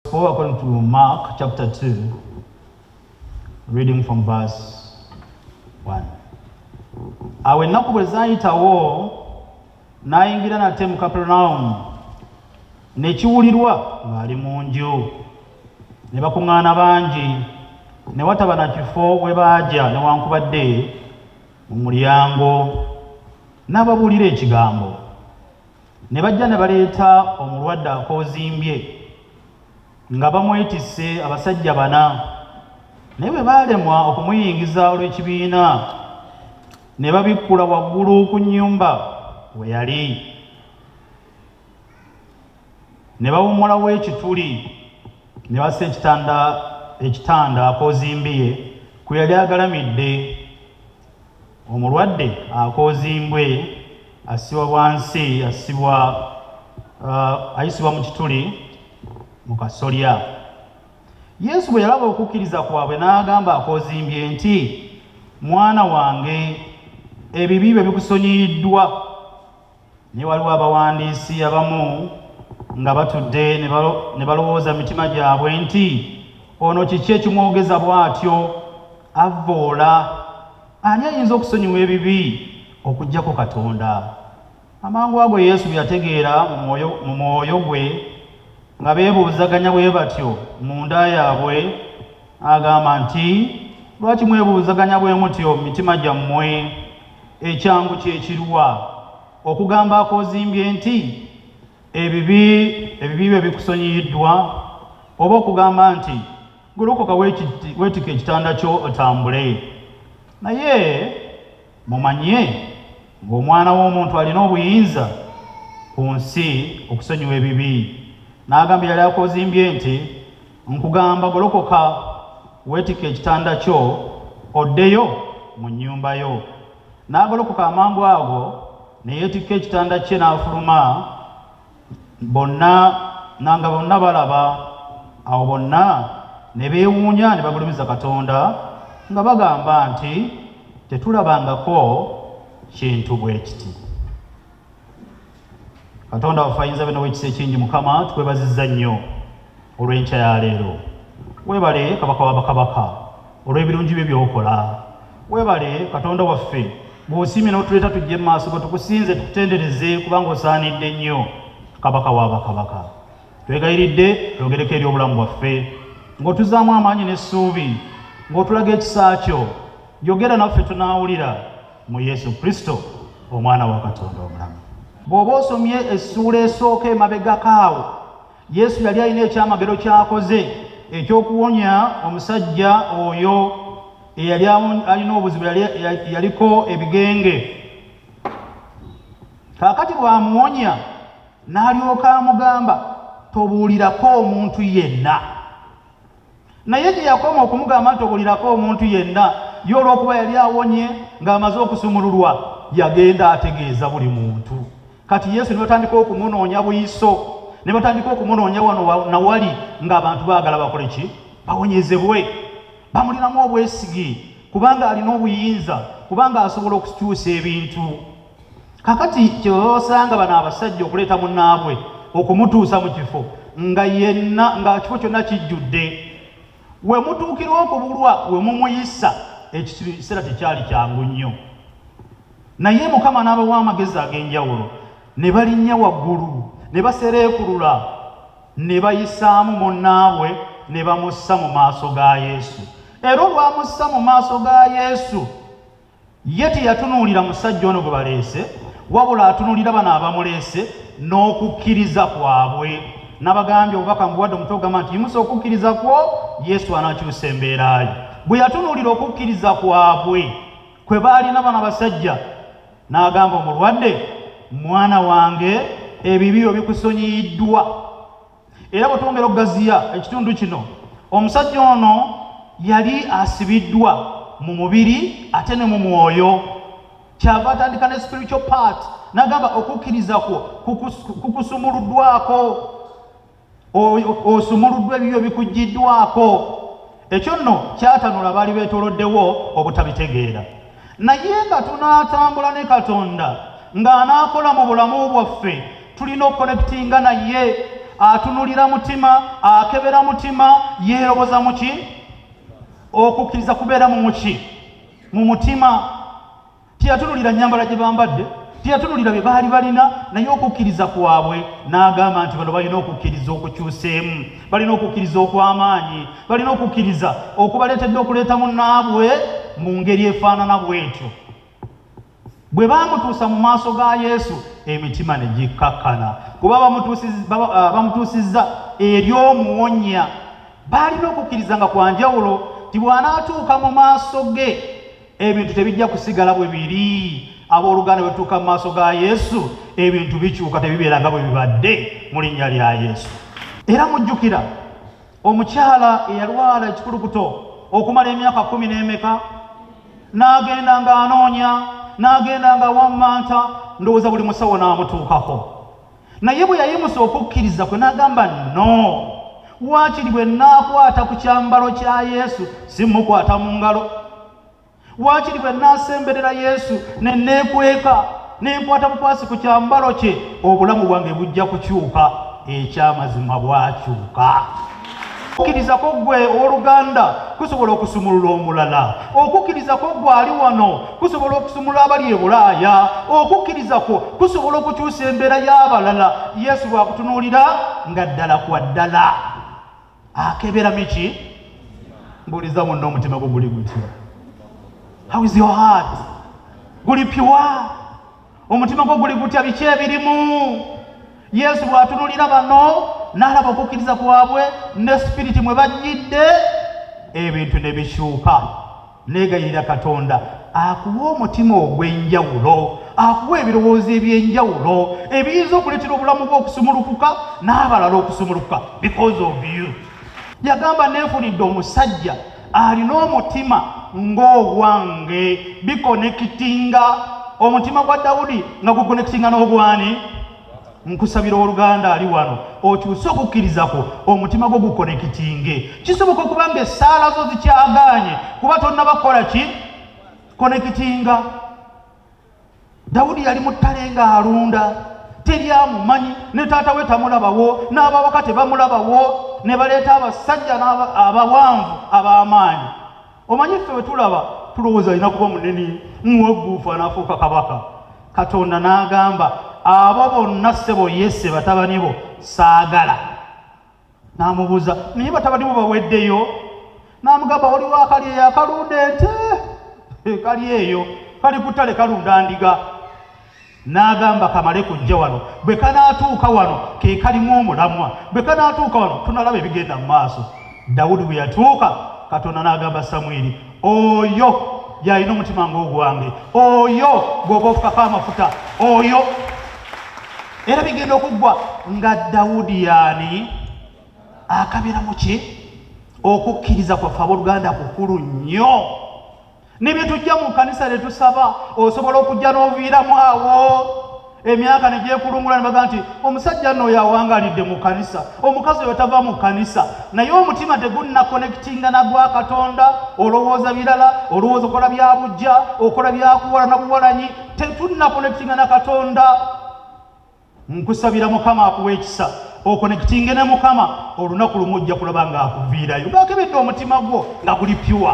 Gospel according to Mark chapter 2, reading from verse 1. Awe ennaku bwe zaayitawo n'ayingira nate mu Kaperinawumu, ne kiwulirwa ng'ali mu nju, ne bakuŋŋaana bangi, ne wataba na kifo we baagya newankubadde mu mulyango n'ababuulira ekigambo. Ne bajja ne baleeta omulwadde akoozimbye nga bamwetisse abasajja 4, naye bwe baalemwa okumuyingiza olw'ekibiina, ne babikkula waggulu ku nnyumba we yali, ne bawummulawo ekituli, ne bassa ekitanda akoozimbye kwe yali agalamidde. Omulwadde akoozimbwe assibwa wansi, ayisibwa mu kituli mu kasolya. Yesu bwe yalaba okukkiriza kwabwe n'agamba akoozimbye nti, mwana wange, ebibi bye bikusonyiyiddwa. Ne waliwo abawandiisi abamu nga batudde ne balowooza mu mitima gyabwe nti, ono kiki ekimwogeza bw'atyo? Avvoola! Ani ayinza okusonyiwa ebibi okuggyako Katonda? Amangu ago Yesu bwe yategeera mu mwoyo gwe nga beebuuzaganya bwe batyo munda yaabwe, agamba nti, lwaki mwebuuzaganya bwe mutyo mu mitima gyammwe? Ekyangu kyekirwa okugamba akoozimbye nti, ebibi bye bikusonyiyiddwa, oba okugamba nti, golokoka weetike ekitanda kyo otambule? Naye mumanye ng'Omwana w'Omuntu alina obuyinza ku nsi okusonyiwa ebibi. N'agamba yali akoozimbye nti, nkugamba golokoka weetike ekitanda kyo oddeyo mu nnyumba yo. N'agolokoka amangu ago ne yeetikka ekitanda kye n'afuluma. Nga bonna balaba, awo bonna ne beewuunya ne bagulumiza Katonda nga bagamba nti, tetulabangako kintu bwe kiti. Katonda waffe ayinza bino w'ekisa ekingi. Mukama, tukwebazizza nnyo olw'enkya ya leero. Weebale Kabaka wa bakabaka olw'ebirungi bye by'okola. Weebale Katonda waffe bw'osiimye n'otuleeta tujje mu maaso go tukusinze tukutendereze, kubanga osaanidde nnyo, Kabaka wa bakabaka. Twegayiridde twogereko eri obulamu bwaffe, ng'otuzaamu amaanyi n'essuubi, ng'otulaga ekisa kyo. Yogera naffe tunaawulira, mu Yesu Christo, Omwana wa Katonda omulamu. Bw'oba osomye essuula esooka emabegakaawo, Yesu yali alina ekyamagero ky'akoze eky'okuwonya omusajja oyo eyali alina obuzibu, yaliko ebigenge. Kaakati bw'amuwonya n'alyoka amugamba, tobuulirako omuntu yenna. Naye gye yakoma okumugamba nti tobuulirako omuntu yenna, ye olw'okuba yali awonye ng'amaze okusumululwa, yagenda ategeeza buli muntu. Kati Yesu ne batandika okumunoonya buyiso, ne batandika okumunoonya wano nawali, ng'abantu baagala bakole ki? Bawonyezebwe, bamulinamu obwesigi, kubanga alina obuyinza, kubanga asobola okukyusa ebintu. Kakati kyosanga bano abasajja okuleeta munnaabwe okumutuusa mu kifo nga yenna nga kifo kyonna kijjudde, we mutuukira okubulwa we mumuyisa, ekiseera tekyali kyangu nnyo. Naye Mukama n'abawa amagezi ag'enjawulo, ne balinnya waggulu, ne basereekulula, ne bayisaamu munnaabwe, ne bamussa mu maaso ga Yesu. Era olwamussa mu maaso ga Yesu, ye teyatunuulira musajja ono gwe baleese, wabula atunuulira bano abamuleese n'okukkiriza kwabwe. N'abagambye obubaka mbuwadde omuto ogamba nti yimusa okukkiriza kwo, Yesu anakyusa embeera ye. Bwe yatunuulira okukkiriza kwabwe kwe baalina bano abasajja, n'agamba omulwadde, mwana wange, ebibi byo bikusonyiyiddwa. Era bwe twongera okugaziya ekitundu kino, omusajja ono yali asibiddwa mu mubiri ate ne mu mwoyo. Kyava atandika ne spiritual part, n'agamba okukkiriza kwo kukusumuluddwako, osumuluddwa ebibyo bikuggiddwako. Ekyo nno kyatanula baali beetoloddewo obutabitegeera. Naye nga tunaatambula ne Katonda ng'anaakola mu bulamu bwaffe, tulina okukonekitinga naye, atunulira mutima, akebera mutima, yeeroboza muki? Okukkiriza kubeera mu muki? Mu mutima. Tiyatunulira nnyambala gye bambadde, tiyatunulira bye baali balina, naye okukkiriza kwabwe n'agamba nti bano balina okukkiriza okukyuseemu, balina okukkiriza okw'amaanyi, balina okukkiriza okubaleetedde okuleeta munnaabwe mu ngeri efaanana bw'etyo. Bwe bamutuusa mu maaso ga Yesu, emitima ne gikkakkana, kuba bamutuusizza eri omuwonya. Baalina okukkiriza nga kwa njawulo, ti bw'anaatuuka mu maaso ge ebintu tebijja kusigala bwe biri. Abooluganda bwe tutuuka mu maaso ga Yesu, ebintu bikyuka, tebibeera nga bwe bibadde mu linnya lya Yesu. Era mujjukira omukyala eyalwala ekikulukuto okumala emyaka 10 n'emeka, n'agenda ng'anoonya, n'agenda nga wammanta, ndowooza buli musawo n'amutuukako. Naye bwe yayimusa okukkiriza kwe n'agamba no, waakiri bwe naakwata ku kyambalo kya Yesu simukwata mu ngalo, waakiri bwe naasemberera Yesu ne neekweka nenkwata bukwasi ku kyambalo kye, obulamu bwange bujja kukyuka, ekyamazima bwakyuka. Okukkiriza ko ggwe owooluganda kusobola okusumulula omulala. Okukkiriza ko ggwe ali wano kusobola okusumulula abali e Bulaaya. Okukkiriza kwo kusobola okukyusa embeera y'abalala. Yesu bw'akutunuulira nga ddala kwa ddala akebera miki? Mbuuliza munno omutima gwo guli gutya? How is your heart? Guli pure? Omutima gwo guli gutya? Biki ebirimu? Yesu bw'atunulira bano n'alaba okukkiriza kwabwe ne spiriti mwe bajjidde, ebintu ne bikyuka. Neegayirira Katonda akuwa omutima ogw'enjawulo, akuwa ebirowoozo eby'enjawulo ebiyinza okuleetera obulamu bwe okusumulukuka n'abalala okusumulukuka because of you. Yagamba neefunidde omusajja alina omutima ng'ogwange, bikonekitinga. Omutima gwa Dawudi nga gukonekitinga n'ogwani? Nkusabira oluganda ali wano okyuse okukkirizako omutima gwo gukonekitinge. Kisoboka okuba nga essaala zo zikyagaanye kuba tonnabakola ki? Konekitinga. Dawudi yali mu ttale ng'alunda, teri amumanyi, ne taata we tamulabawo, n'abawaka tebamulabawo, ne baleeta abasajja abawanvu ab'amaanyi. Omanyi ffe bwe tulaba tulowooza alina kuba munene muwagguufu anaafuuka kabaka. Katonda n'agamba abo bonna ssebo Yese batabani bo saagala. N'amubuuza naye batabani bo baweddeyo? N'amugamba waliwo akali eyo akalunda ente, kali eyo kali ku ttale kalunda ndiga. N'agamba kamale kujja wano, bwe kanaatuuka wano ke kalimu omulamwa, bwe kanaatuuka wano tunalaba ebigenda mu maaso. Dawudi bwe yatuuka, Katonda n'agamba Samwiri, oyo yalina omutima ng'ogwange, oyo gw'oba ofukako amafuta, oyo. Era bigenda okuggwa nga Dawudi yaani akabira mu ki? Okukkiriza kwaffe abooluganda kukulu nnyo. Ne bye tujja mu kkanisa ne tusaba, osobola okujja n'oviiramu awo emyaka ne gyekulungula ne baga nti omusajja nno oyo awangalidde mu kkanisa, omukazi oyo tava mu kkanisa. Naye omutima tegunnakonekitinga nagwa Katonda, olowooza birala, olowooza okola bya bujja, okola byakuwola na buwolanyi, tetunnakonekitinga na Katonda. Nkusabira Mukama akuwa ekisa okonekitinge ne Mukama, olunaku lumu ojja kulaba ng'akuviirayo, ng'akebedde omutima gwo nga guli pure.